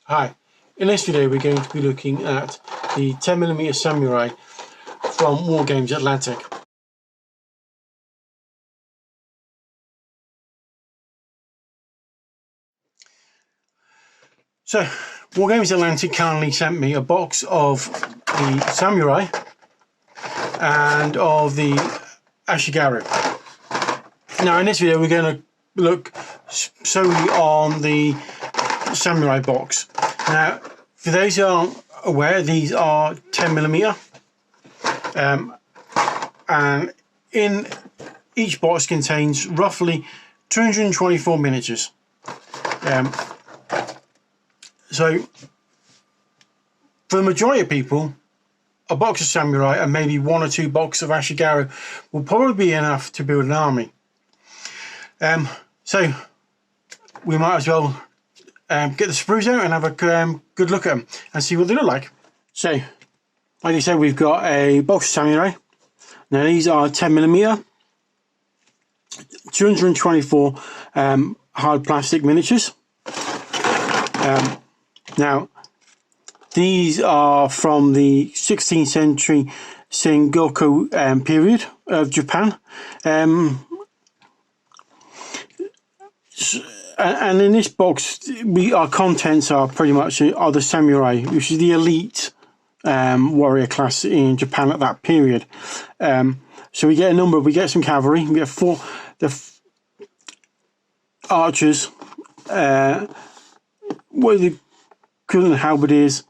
Hi, in this video we're going to be looking at the 10mm samurai from Wargames Atlantic. So, Wargames Atlantic kindly sent me a box of the samurai and of the ashigaru. Now in this video we're going to look solely on the samurai box. Now, for those who aren't aware, these are 10mm, and in each box contains roughly 224 miniatures. So, for the majority of people, a box of samurai and maybe one or two boxes of ashigaru will probably be enough to build an army. So, we might as well get the sprues out and have a good look at them and see what they look like. So, like I said, we've got a box of samurai. Now these are 10mm, 224 hard plastic miniatures. Now these are from the 16th century Sengoku period of Japan. And in this box, our contents are pretty much the samurai, which is the elite warrior class in Japan at that period. So we get a number. We get some cavalry. We get the archers, what the equivalent halberdiers,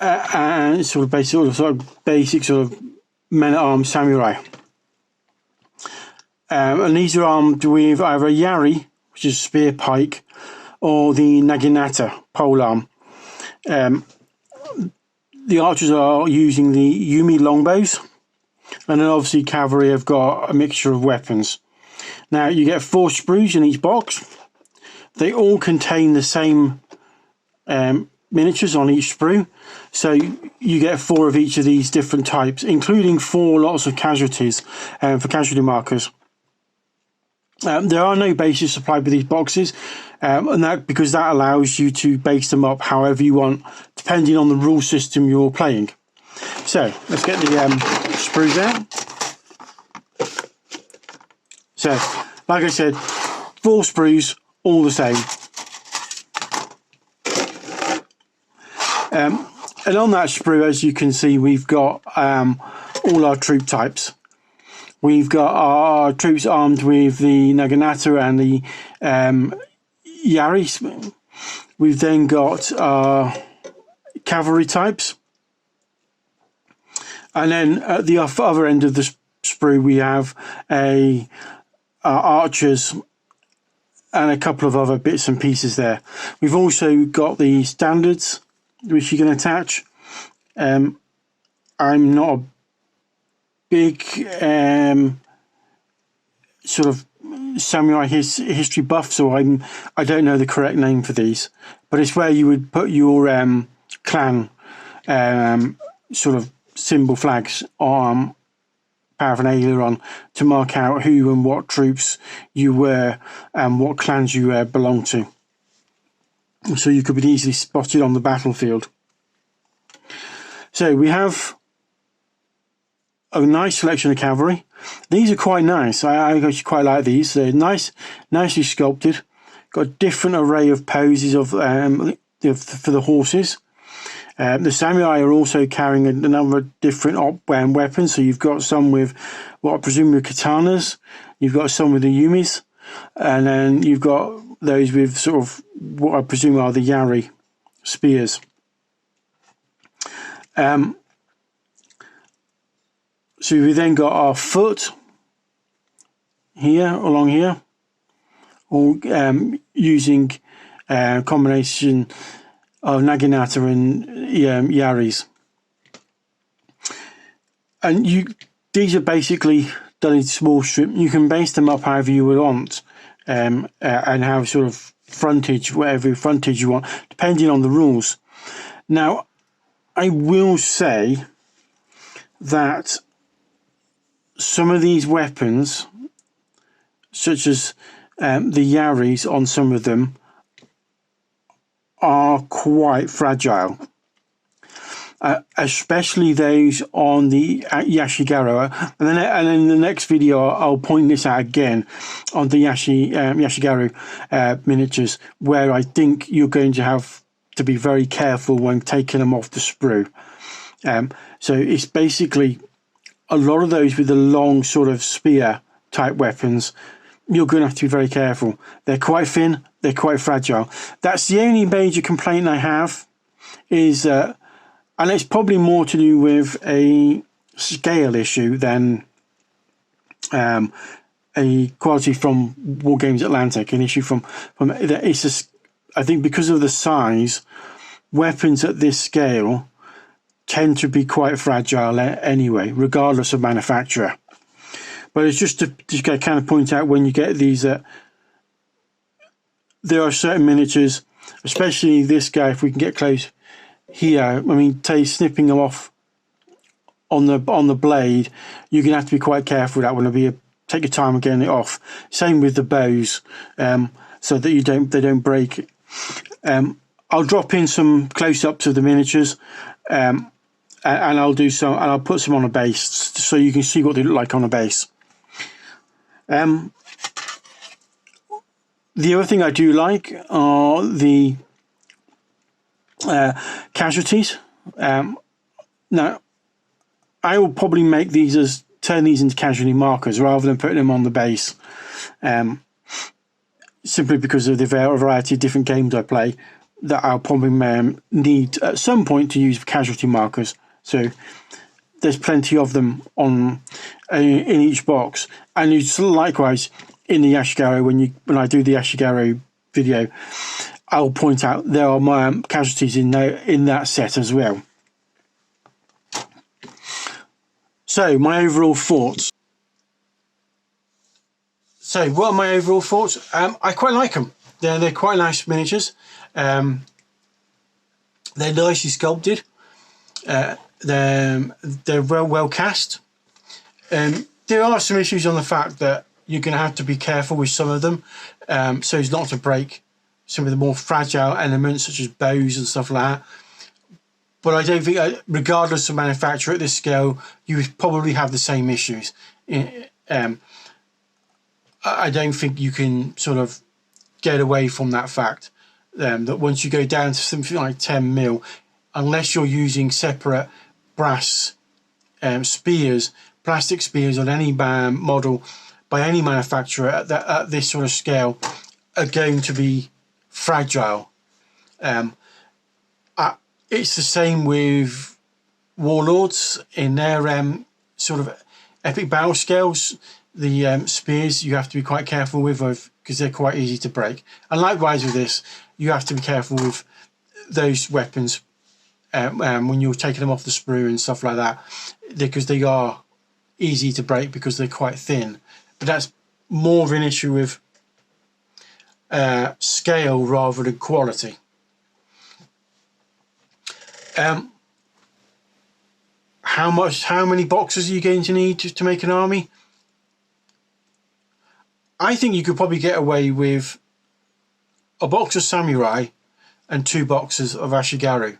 and sort of basic men-at-arms samurai. And these are armed with either a yari, which is a spear pike, or the naginata polearm. The archers are using the yumi longbows, and then obviously cavalry have got a mixture of weapons. Now you get 4 sprues in each box. They all contain the same miniatures on each sprue, so you get 4 of each of these different types, including 4 lots of casualties for casualty markers. There are no bases supplied with these boxes, and that because that allows you to base them up however you want, depending on the rule system you're playing. So let's get the sprues out. So, like I said, 4 sprues, all the same. And on that sprue, as you can see, we've got all our troop types. We've got our troops armed with the naginata and the yari. We've then got our cavalry types. And then at the other end of the sprue, we have our archers and a couple of other bits and pieces there. We've also got the standards, which you can attach. I'm not a big sort of samurai history buff, so I don't know the correct name for these, but it's where you would put your clan sort of symbol flags on paraphernalia on to mark out who and what troops you were and what clans you belong to, so you could be easily spotted on the battlefield. So we have a nice selection of cavalry. These are quite nice. I actually quite like these. They're nicely sculpted. Got a different array of poses of for the horses. The samurai are also carrying a number of different weapons. So you've got some with what I presume are katanas. You've got some with the yumis, and then you've got those with sort of what I presume are the yari spears. So we then got our foot here, along here, all using a combination of naginata and yaris. And these are basically done in small strip. You can base them up however you want, and have sort of frontage, whatever frontage you want, depending on the rules. Now, I will say that some of these weapons, such as the yaris on some of them, are quite fragile. Especially those on the Yashigaru, and then in the next video I'll point this out again on the Yashigaru miniatures, where I think you're going to have to be very careful when taking them off the sprue. So it's basically a lot of those with the long sort of spear type weapons. You're going to have to be very careful. They're quite thin, they're quite fragile. That's the only major complaint I have, is and it's probably more to do with a scale issue than a quality from Wargames Atlantic. An issue from it's just, I think because of the size, weapons at this scale tend to be quite fragile anyway, regardless of manufacturer. But it's just to kind of point out, when you get these, there are certain miniatures, especially this guy, if we can get close here, I mean, snipping them off on the blade, you're gonna have to be quite careful with that one. Take your time getting it off. Same with the bows, so that they don't break. I'll drop in some close-ups of the miniatures, and I'll put some on a base so you can see what they look like on a base. The other thing I do like are the casualties. Now, I will probably turn these into casualty markers rather than putting them on the base, simply because of the variety of different games I play, that I'll probably need at some point to use casualty markers. So there's plenty of them in each box, and it's likewise in the Yashigaru. When I do the Yashigaru video, I'll point out there are my casualties in that set as well. So my overall thoughts. So what are my overall thoughts? I quite like them. They're quite nice miniatures. They're nicely sculpted. They're well cast. There are some issues on the fact that you're going to have to be careful with some of them, so as not to break some of the more fragile elements, such as bows and stuff like that. But I don't think, regardless of manufacturer at this scale, you would probably have the same issues. I don't think you can sort of get away from that fact, that once you go down to something like 10 mil, unless you're using separate brass spears, plastic spears on any model by any manufacturer at this sort of scale, are going to be fragile. It's the same with warlords in their sort of epic battle scales. The spears you have to be quite careful with, because they're quite easy to break. And likewise with this, you have to be careful with those weapons when you're taking them off the sprue and stuff like that, because they are easy to break because they're quite thin. But that's more of an issue with scale rather than quality. How many boxes are you going to need to make an army? I think you could probably get away with a box of samurai and 2 boxes of Ashigaru,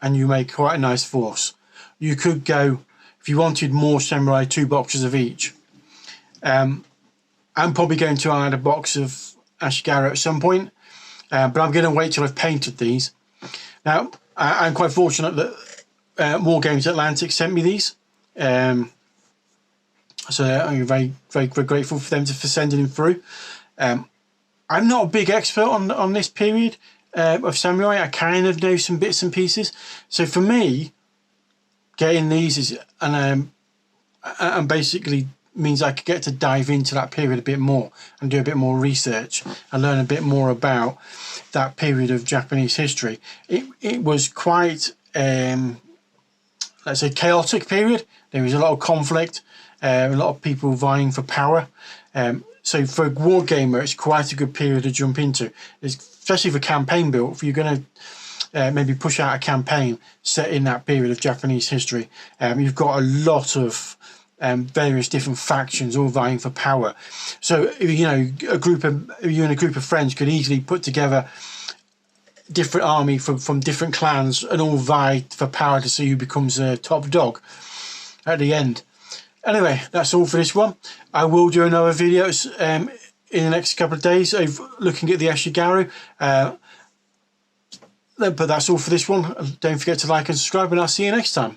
and you make quite a nice force. You could go, if you wanted more samurai, 2 boxes of each. I'm probably going to add a box of Ashigaru at some point, but I'm going to wait till I've painted these. Now, I'm quite fortunate that Wargames Atlantic sent me these, so I'm very grateful for them for sending them through. I'm not a big expert on this period of samurai. I kind of know some bits and pieces. So for me, getting these is and basically means I could get to dive into that period a bit more and do a bit more research and learn a bit more about that period of Japanese history. It was quite let's say chaotic period. There was a lot of conflict, a lot of people vying for power. So for a wargamer, it's quite a good period to jump into, especially for campaign build. If you're going to maybe push out a campaign set in that period of Japanese history, you've got a lot of various different factions all vying for power. So you know, you and a group of friends could easily put together different army from different clans, and all vie for power to see who becomes the top dog at the end. Anyway, that's all for this one. I will do another video in the next couple of days of looking at the Ashigaru. But that's all for this one. Don't forget to like and subscribe, and I'll see you next time.